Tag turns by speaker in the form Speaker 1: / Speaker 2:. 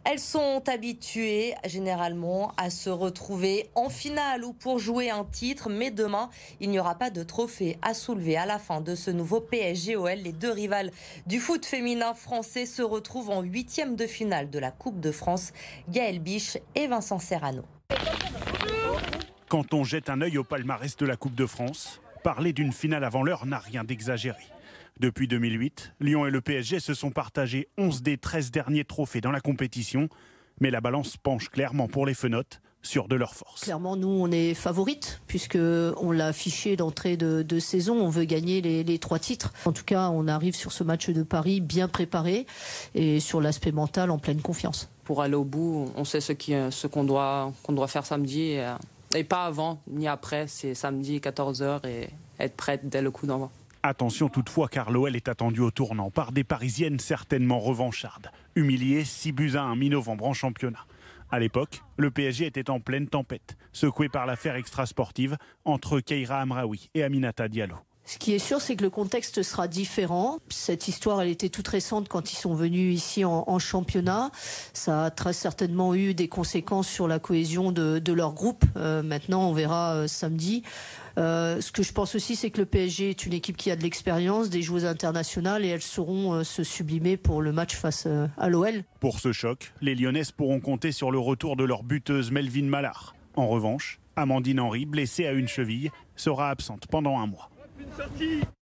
Speaker 1: Elles sont habituées généralement à se retrouver en finale ou pour jouer un titre, mais demain, il n'y aura pas de trophée à soulever à la fin de ce nouveau PSG-OL. Les deux rivales du foot féminin français se retrouvent en huitième de finale de la Coupe de France. Gaël Biche et Vincent Serrano.
Speaker 2: Quand on jette un œil au palmarès de la Coupe de France, parler d'une finale avant l'heure n'a rien d'exagéré. Depuis 2008, Lyon et le PSG se sont partagés 11 des 13 derniers trophées dans la compétition. Mais la balance penche clairement pour les Fenotes, sûres de leur force.
Speaker 3: Clairement, nous, on est favorites, puisqu'on l'a affiché d'entrée de saison. On veut gagner les 3 titres. En tout cas, on arrive sur ce match de Paris bien préparé et sur l'aspect mental en pleine confiance.
Speaker 4: Pour aller au bout, on sait ce qu'on doit faire samedi. Et pas avant ni après, c'est samedi 14h et être prête dès le coup d'envoi.
Speaker 2: Attention toutefois car l'OL est attendu au tournant par des Parisiennes certainement revanchardes. Humiliées 6-1 mi-novembre en championnat. À l'époque, le PSG était en pleine tempête, secoué par l'affaire extrasportive entre Keira Amraoui et Aminata Diallo.
Speaker 3: Ce qui est sûr, c'est que le contexte sera différent. Cette histoire, elle était toute récente quand ils sont venus ici en championnat. Ça a très certainement eu des conséquences sur la cohésion de leur groupe. Maintenant, on verra samedi. Ce que je pense aussi, c'est que le PSG est une équipe qui a de l'expérience, des joueuses internationales et elles sauront se sublimer pour le match face à l'OL.
Speaker 2: Pour ce choc, les Lyonnaises pourront compter sur le retour de leur buteuse Melvin Mallard. En revanche, Amandine Henry, blessée à une cheville, sera absente pendant un mois.